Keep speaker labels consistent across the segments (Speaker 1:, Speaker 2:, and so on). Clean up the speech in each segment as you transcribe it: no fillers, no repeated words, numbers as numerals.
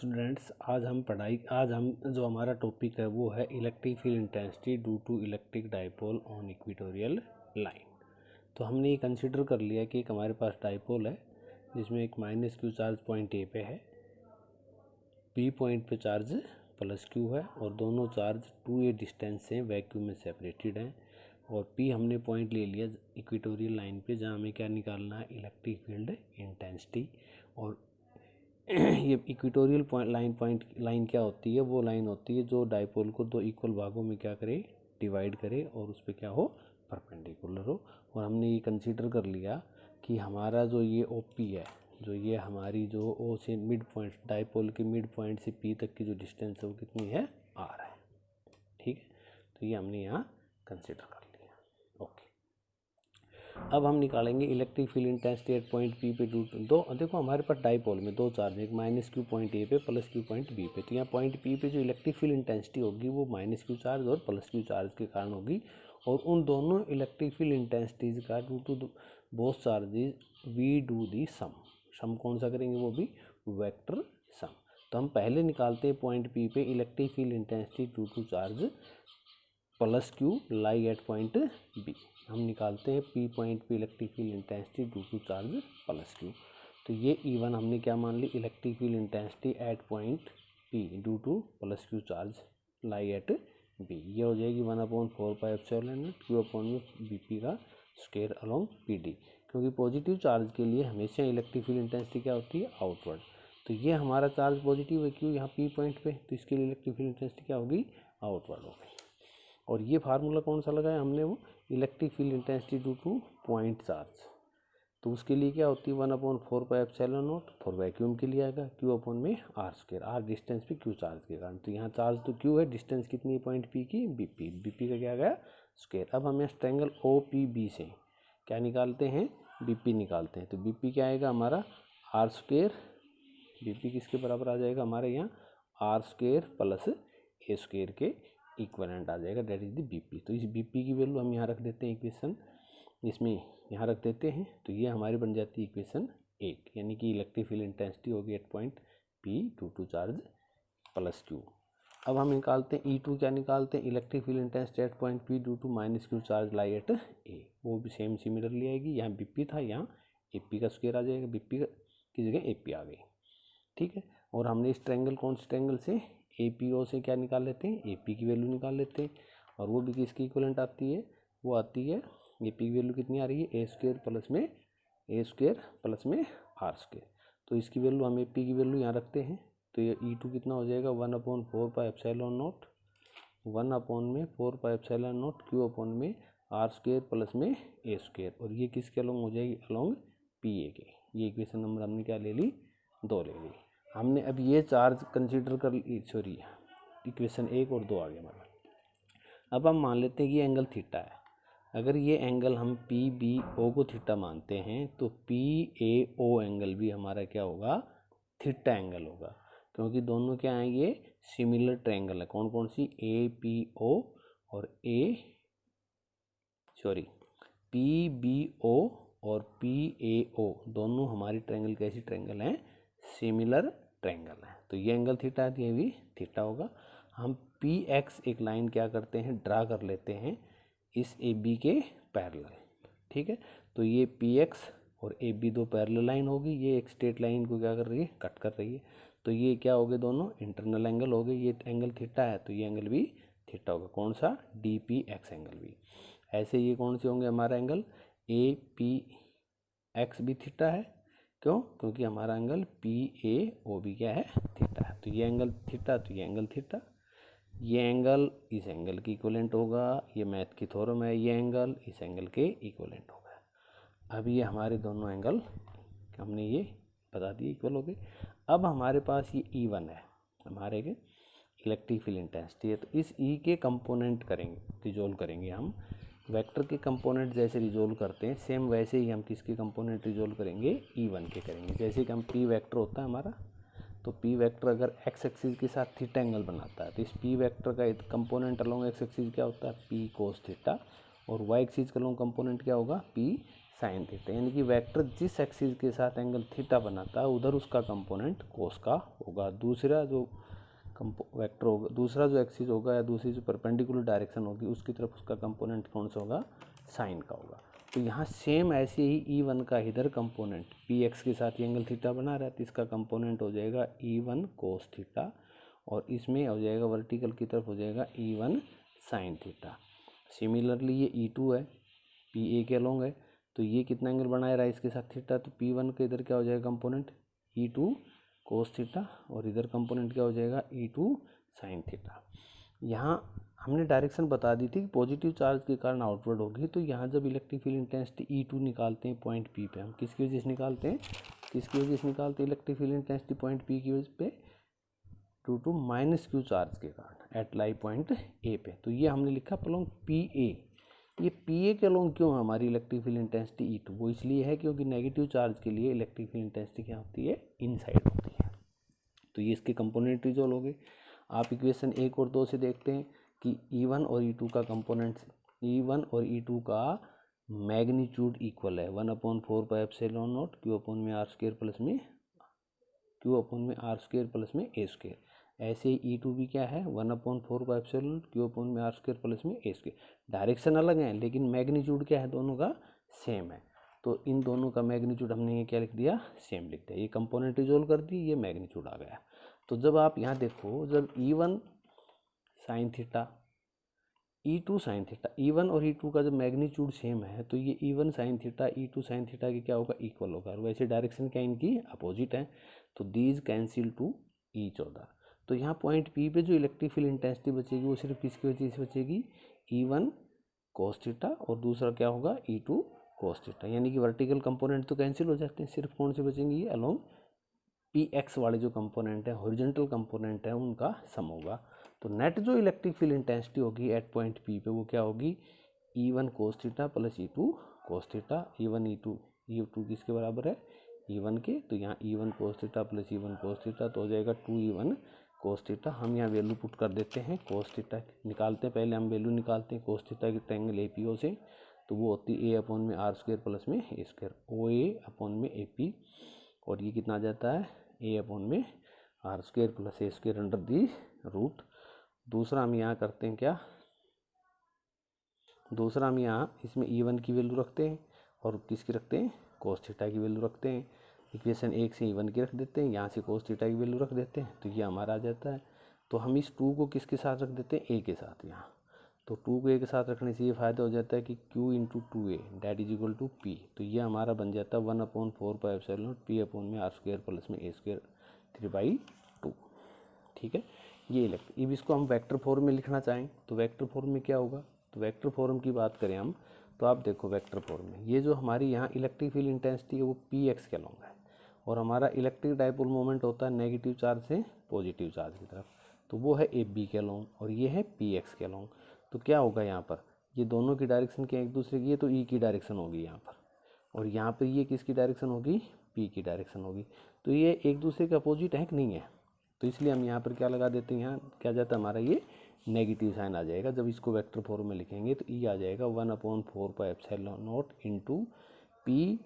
Speaker 1: Students आज हम जो हमारा टॉपिक है वो है electric field intensity due to electric dipole on equatorial line. तो हमने ये कंसिडर कर लिया कि एक हमारे पास डाइपोल है जिसमें एक minus Q charge point A पे है, बी पॉइंट पे चार्ज प्लस क्यू है और दोनों चार्ज 2a डिस्टेंस से वैक्यूम में सेपरेटेड हैं। और पी हमने पॉइंट ले लिया इक्वेटोरियल लाइन पे जहाँ हमें क्या निकालना है, इलेक्ट्रिक फील्ड इंटेंसिटी। और ये इक्वेटोरियल लाइन क्या होती है, वो लाइन होती है जो डाइपोल को दो इक्वल भागों में क्या करे, डिवाइड करे और उस पर क्या हो, परपेंडिकुलर हो। और हमने ये कंसीडर कर लिया कि हमारा जो ये ओपी है, जो ये हमारी जो ओ से मिड पॉइंट, डाइपोल के मिड पॉइंट से पी तक की जो डिस्टेंस है वो कितनी है, आर है। ठीक है, तो ये हमने यहाँ कंसीडर कर लिया। ओके, अब हम निकालेंगे electric field intensity at point P पे देखो हमारे पास डाइपोल में दो चार्ज है, एक माइनस क्यू पॉइंट ए पे प्लस क्यू पॉइंट बी पे। तो यहाँ पॉइंट पी पे जो इलेक्ट्रिक फील्ड इंटेंसिटी होगी वो माइनस क्यू चार्ज और प्लस क्यू चार्ज के कारण होगी। और उन दोनों इलेक्ट्रिक फील्ड इंटेंसिटीज का due to both charges we do the sum कौन सा करेंगे, वो भी वेक्टर सम। तो हम पहले निकालते हैं पॉइंट पी पे electric field intensity due to charge plus Q lie at point B. हम निकालते हैं पी पॉइंट पे electric field intensity due to charge plus Q. तो ये E1 हमने क्या मान ली, electric field intensity at point P due to plus Q charge lie at B. ये हो जाएगी 1/4πε क्यू अपॉन में बी पी का स्क्वायर अलॉन्ग पी डी। क्योंकि पॉजिटिव चार्ज के लिए हमेशा इलेक्ट्रिक फील्ड इंटेंसिटी क्या होती है, आउटवर्ड। तो ये हमारा चार्ज पॉजिटिव है क्यों यहाँ पी पॉइंट पे, तो इसके लिए इलेक्ट्रिक फील्ड इंटेंसिटी क्या होगी, आउटवर्ड होगी। और ये फार्मूला कौन सा लगाया हमने, वो electric field intensity due two point charge. तो उसके लिए क्या होती है 1/4πε0 फॉर वैक्यूम के लिए आएगा, क्यू अपॉन में आर स्क्वायर, आर डिस्टेंस पे क्यू चार्ज के कारण। तो यहाँ चार्ज तो क्यू है, डिस्टेंस कितनी है पॉइंट पी की, बीपी, बीपी का क्या गया, स्क्वायर। अब हम यहाँ ट्रायंगल ओ पी बी से क्या निकालते हैं, बीपी निकालते हैं। तो बीपी क्या आएगा हमारा आर स्क्वायर, बीपी किसके बराबर आ जाएगा हमारे यहाँ, R square plus A square के इक्विवेलेंट आ जाएगा, दैट इज द बीपी। तो इस बीपी की वैल्यू हम यहाँ रख देते हैं इक्वेशन, इसमें यहाँ रख देते हैं। तो ये हमारी बन जाती है इक्वेशन 1, यानी कि इलेक्ट्रिक फील्ड इंटेंसिटी होगी at point P due to charge plus Q. अब हम निकालते हैं E2, क्या निकालते हैं, electric field intensity at point P due to minus Q charge lie at A. वो भी सेम सिमिलरली आएगी, यहाँ बीपी था, यहाँ एपी का स्क्वायर आ जाएगा, बीपी की जगह एपी आ गई। ठीक है, और हमने इस ट्रायंगल कौन से ट्रायंगल से, APO से क्या निकाल लेते हैं, AP की वैल्यू निकाल लेते हैं। और वो भी किसकी इक्विवेलेंट आती है, वो आती है AP की वैल्यू कितनी आ रही है, ए स्क्वायर प्लस में आर स्क्वायर। तो इसकी वैल्यू हम AP की वैल्यू यहाँ रखते हैं। तो ये E2 कितना हो जाएगा 1/4πε0, 1/4πε0 क्यू अपॉन में आर स्क्वायर प्लस में ए स्क्वायर। और ये किसके अलॉन्ग हो जाएगी, अलॉन्ग PA के। ये इक्वेशन नंबर हमने क्या ले ली, 2 ले ली हमने। अब ये चार्ज कंसीडर कर ली, सॉरी इक्वेशन 1 और 2 आ गया हमारा। अब हम मान लेते हैं कि ये एंगल थीटा है। अगर ये एंगल हम PBO को थीटा मानते हैं तो PAO एंगल भी हमारा क्या होगा, थीटा एंगल होगा। क्योंकि दोनों क्या हैं, ये सिमिलर ट्रायंगल है। कौन कौन सी, APO और PBO और PAO दोनों हमारी ट्रायंगल कैसी ट्रायंगल हैं, सिमिलर ट्रायंगल है। तो ये एंगल थीटा है, ये भी थीटा होगा। हम PX एक लाइन क्या करते हैं, ड्रा कर लेते हैं इस AB के पैरेलल। ठीक है, तो ये PX और AB दो पैरेलल लाइन होगी, ये एक स्ट्रेट लाइन को क्या कर रही है, कट कर रही है। तो ये क्या हो गए, दोनों इंटरनल एंगल हो गए। ये एंगल थीटा है तो ये एंगल भी थीटा होगा, कौन सा, DPX एंगल भी। ऐसे ये कौन से होंगे हमारा एंगल, APX भी थीटा है। क्यों, क्योंकि हमारा एंगल PAO भी क्या है, थीटा है। तो ये एंगल थीटा, तो ये एंगल थीटा, ये एंगल इस एंगल की इक्विवेलेंट होगा। ये मैथ की थ्योरम है, ये एंगल इस एंगल के इक्विवेलेंट होगा। अब ये हमारे दोनों एंगल हमने ये बता दिए इक्वल हो गए। अब हमारे पास ये E1 है, हमारे के इलेक्ट्रिक फील्ड इंटेंसिटी है। तो इस E के कंपोनेंट करेंगे, रिजोल्व करेंगे हम। वेक्टर के कंपोनेंट जैसे रिजोल्व करते हैं, सेम वैसे ही हम किसके कंपोनेंट रिजोल्व करेंगे, E1 के करेंगे। जैसे कि हम P वेक्टर होता है हमारा, तो P वेक्टर अगर x एक्सिस के साथ थीटा एंगल बनाता है तो इस P वेक्टर का कंपोनेंट अलॉन्ग x एक्सिस क्या होता है, P कोस थीटा। और y एक्सिस का अलॉन्ग कंपोनेंट क्या होगा, P साइन थीटा, यानी कि वेक्टर जिस एक्सिस के साथ एंगल थीटा बनाता है उधर उसका कंपोनेंट कोस का होगा। दूसरा जो वेक्टर होगा, दूसरा जो एक्सिस होगा या दूसरी जो परपेंडिकुलर डायरेक्शन होगी उसकी तरफ उसका कंपोनेंट कौन सा होगा, साइन का होगा। तो यहाँ सेम ऐसे ही E1 का इधर कंपोनेंट Px के साथ एंगल थीटा बना रहा है तो इसका कंपोनेंट हो जाएगा E1 कोस थीटा, और इसमें हो जाएगा वर्टिकल की तरफ हो जाएगा E1 साइन थीटा। सिमिलरली ये E2 है, PA के अलोंग है, तो ये कितना एंगल बनाए रहा है इसके साथ थीटा, तो P1 के इधर क्या हो जाएगा कंपोनेंट E2 कोस थीटा, और इधर कंपोनेंट क्या हो जाएगा E2 साइन थीटा। यहाँ हमने डायरेक्शन बता दी थी कि पॉजिटिव चार्ज के कारण आउटवर्ड होगी, तो यहाँ जब इलेक्ट्रिक फील्ड इंटेंसिटी E2 निकालते हैं पॉइंट P पे, हम किसकी वजह से निकालते हैं, electric field intensity point P की वजह पे due to minus Q charge के कारण एट लाई पॉइंट ए पे। तो ये हमने लिखा अलोंग PA। ये PA के अलोंग क्यों है हमारी इलेक्ट्रिक फील्ड इंटेंसिटी E2, वो इसलिए है क्योंकि नेगेटिव चार्ज के लिए इलेक्ट्रिक फील्ड इंटेंसिटी क्या होती है, इनसाइड होती है। तो ये इसके कंपोनेंट रिजोल्व हो गए। आप इक्वेशन 1 और 2 से देखते हैं कि E1 और E2 का कंपोनेंट्स, E1 और E2 का मैग्नीट्यूड इक्वल है 1/4 pi epsilon not Q upon में R स्क्वायर प्लस में A स्क्वायर। ऐसे ही E2 भी क्या है 1/4 पाई एप्सिलॉन Q अपॉन में R स्क्वायर प्लस में A स्क्वायर। डायरेक्शन अलग है लेकिन मैग्नीट्यूड क्या है, दोनों का सेम है। तो इन दोनों का मैग्नीट्यूड हमने ये क्या लिख दिया, सेम लिख दिया। ये कंपोनेंट रिजोल्व कर दी, ये मैग्नीट्यूड आ गया। तो जब आप यहाँ देखो, जब E1 sine theta E2 sine theta, E1 और E2 का जब मैग्नीट्यूड सेम है तो ये E1 sine theta E2 sine theta की क्या होगा, इक्वल होगा। और वैसे डायरेक्शन क्या इनकी अपोजिट है, तो these cancel two each other. तो यहाँ पॉइंट P पे जो इलेक्ट्रिक फील्ड इंटेंसिटी बचेगी वो सिर्फ किसकी वजह से बचेगी, E1 कोस थीटा, और दूसरा क्या होगा E2 कोस थीटा। यानी कि वर्टिकल कंपोनेंट तो कैंसिल हो जाते हैं, सिर्फ कौन से बचेंगे, ये अलोंग Px वाले जो कंपोनेंट है, हॉरिजॉन्टल कंपोनेंट है, उनका सम होगा। तो नेट जो इलेक्ट्रिक फील्ड इंटेंसिटी होगी एट पॉइंट P पे वो क्या होगी, E1 cos theta plus E2 cos theta. E2 किसके बराबर है, E1 के, तो यहाँ E1 cos theta plus E1 cos theta तो हो जाएगा 2E1 कोस थीटा। हम यहाँ वैल्यू पुट कर देते हैं, कोस थीटा निकालते हैं, पहले हम वैल्यू निकालते हैं कोस थीटा की ट्रायंगल APO से, तो वो होती है A अपॉन में R स्क्वायर प्लस में A स्क्वायर, OA अपॉन में AP, और ये कितना आ जाता है A अपॉन में R square plus A square under the root. दूसरा हम यहाँ करते हैं क्या, दूसरा हम यहाँ इसमें E1 की वैल्यू रखते हैं और किसकी रखते हैं, कोस थीटा की वैल्यू रखते हैं। इक्वेशन 1 से E1 की रख देते हैं, यहाँ से कोस थीटा की वैल्यू रख देते हैं, तो ये हमारा आ जाता है। तो हम इस 2 को किसके साथ रख देते हैं, A के साथ यहाँ। तो 2 को A के साथ रखने से ये फ़ायदा हो जाता है कि Q into 2A that is equal to P। तो ये हमारा बन जाता है 1/4 पाई एप्सिलॉन P अपॉन में R स्क्वायर प्लस में A स्क्वायर 3/2। ठीक है, ये अब इसको हम वेक्टर फॉर्म में लिखना चाहें तो वेक्टर फॉर्म में क्या होगा, तो वेक्टर फॉर्म की बात करें हम, तो आप देखो वेक्टर फॉर्म में ये जो हमारी यहाँ इलेक्ट्रिक फील्ड इंटेंसिटी है वो Px के अलोंग है, और हमारा इलेक्ट्रिक डाइपोल मोमेंट होता है नेगेटिव चार्ज से पॉजिटिव चार्ज की तरफ, तो वो है AB के अलोंग और ये है Px के अलोंग। तो क्या होगा यहाँ पर, ये दोनों की डायरेक्शन क्या एक दूसरे की, ये तो E की डायरेक्शन होगी यहाँ पर, और यहाँ पर ये किसकी डायरेक्शन होगी, P की डायरेक्शन होगी। तो ये एक दूसरे के अपोजिट है कि नहीं है, तो इसलिए हम यहाँ पर क्या लगा देते हैं, यहाँ क्या जाता है हमारा ये नेगेटिव साइन आ जाएगा। जब इसको वेक्टर फॉर्म में लिखेंगे तो E आ जाएगा 1/4 pi epsilon not into P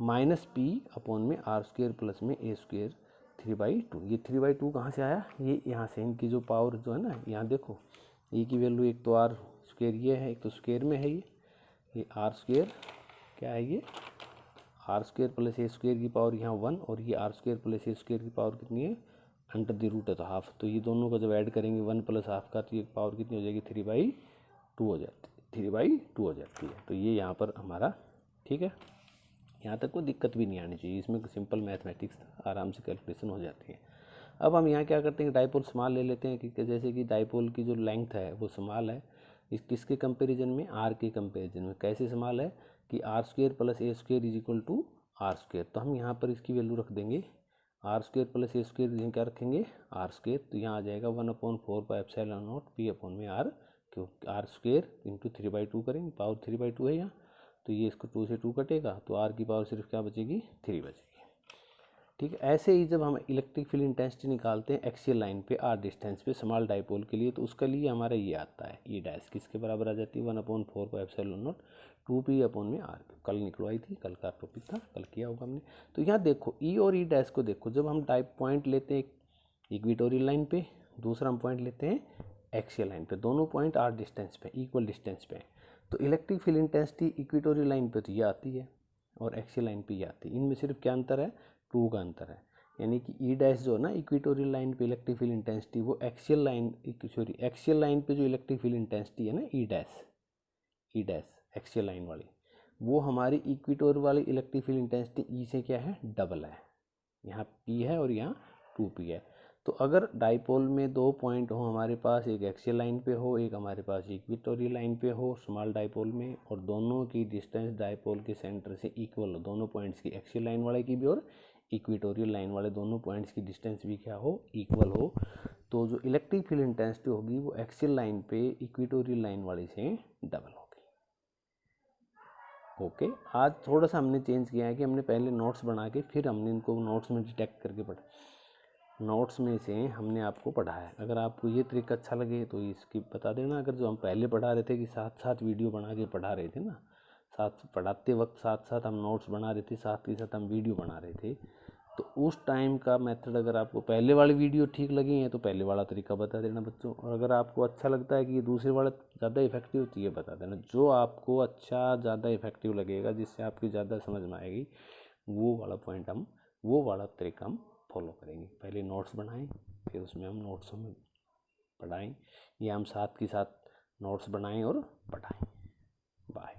Speaker 1: minus P upon में R स्क्वायर प्लस में A स्क्वायर 3/2। ये 3/2 कहाँ से आया, ये यहाँ से, इनकी जो पावर जो है ना, यहाँ देखो E की वैल्यू एक तो R स्क्वायर ये है, एक तो स्क्वायर में है ये R स्क्वायर क्या है, ये R square plus A square की पावर यहाँ 1, और ये R square plus A square की पावर कितनी है, अंडर द रूट है तो हाफ। तो ये दोनों को जब ऐड करेंगे 1 प्लस हाफ का, तो ये पावर कितनी हो जाएगी 3/2 हो जाती है, 3/2 हो जाती है। तो ये यहाँ पर हमारा ठीक है, यहाँ तक कोई दिक्कत भी नहीं आनी चाहिए, इसमें सिंपल मैथमेटिक्स आराम से कैलकुलेशन हो जाती है। अब हम यहाँ क्या करते हैं, डाइपोल स्मॉल ले लेते हैं, कि जैसे कि डाइपोल की जो लेंथ है वो स्मॉल है, इस किसके कंपेरिजन में, R के कंपेरिजन में। कैसे स्मॉल है कि R square plus A square is equal to R square. तो हम यहाँ पर इसकी वैल्यू रख देंगे R square plus A square, क्या रखेंगे R स्क्वायर, तो यहाँ आ जाएगा 1/4 pi epsilon naught P upon में R क्यों, R स्क्वायर इंटू 3/2 करेंगे, पावर 3/2 है यहाँ, तो ये इसको 2 से 2 कटेगा, तो R की पावर सिर्फ क्या बचेगी 3 बचेगी। ठीक है, ऐसे ही जब हम इलेक्ट्रिक फील्ड इंटेंसिटी निकालते हैं एक्सियल लाइन पे R डिस्टेंस पे स्मॉल डाइपोल के लिए, तो उसके लिए हमारा ये आता है, ये डैश किसके बराबर आ जाती है 1/4 पाई एप्सिलॉन नॉट 2p/r, कल निकलवाई थी, कल का टॉपिक था, कल किया होगा हमने। तो यहाँ देखो ई और ई डैश को देखो, जब हम टाइप पॉइंट लेते हैं इक्वेटोरियल लाइन पे, दूसरा हम पॉइंट लेते हैं एक्सियल लाइन पे, दोनों पॉइंट आर डिस्टेंस पे, इक्वल डिस्टेंस पे। तो electric field intensity equatorial line पे तो ये आती है और एक्सियल लाइन पे ये आती है, इनमें सिर्फ क्या अंतर है, 2 का अंतर है। यानी कि ई डैश जो है ना इक्वेटोरियल लाइन पे इलेक्ट्रिक फील्ड इंटेंसिटी, वो एक्सियल लाइन पे जो इलेक्ट्रिक फील्ड इंटेंसिटी है ना ई डैश एक्सियल लाइन वाली, वो हमारी इक्वेटोरियल वाली इलेक्ट्रिक फील्ड इंटेंसिटी ई से क्या है, डबल है। यहाँ पी है और यहाँ 2p है। तो अगर डाइपोल में 2 पॉइंट हो हमारे पास, एक एक्सियल लाइन पे हो, एक हमारे पास इक्वेटोरियल लाइन पे हो स्मॉल डाइपोल में, और दोनों की डिस्टेंस डाइपोल के सेंटर से इक्वल हो, दोनों पॉइंट्स की, एक्सियल लाइन वाले की भी और इक्वेटोरियल लाइन वाले दोनों पॉइंट्स की डिस्टेंस भी क्या हो, इक्वल हो, तो जो इलेक्ट्रिक फील्ड इंटेंसिटी होगी वो एक्सियल लाइन पे इक्वेटोरियल लाइन वाली से डबल होगी। ओके, आज थोड़ा सा हमने चेंज किया है कि हमने पहले नोट्स बना के फिर हमने इनको नोट्स में डिटेक्ट करके पढ़ा, नोट्स में से हमने आपको पढ़ाया। अगर आपको ये ट्रिक अच्छा लगे तो इसकी बता देना। अगर जो हम पहले पढ़ा रहे थे कि साथ साथ वीडियो बना के पढ़ा रहे थे ना, साथ पढ़ाते वक्त साथ साथ हम नोट्स बना रहे थे, साथ के साथ हम वीडियो बना रहे थे, तो उस टाइम का मेथड अगर आपको पहले वाली वीडियो ठीक लगी है तो पहले वाला तरीका बता देना बच्चों, और अगर आपको अच्छा लगता है कि ये दूसरे वाला ज़्यादा इफेक्टिव तो ये बता देना। जो आपको अच्छा ज़्यादा इफेक्टिव लगेगा, जिससे आपकी ज़्यादा समझ में आएगी, वो वाला तरीका हम फॉलो करेंगे। पहले नोट्स बनाएं, फिर उसमें हम नोट्स में पढ़ाएं, या हम साथ के साथ नोट्स बनाएं और पढ़ाएं। बाय।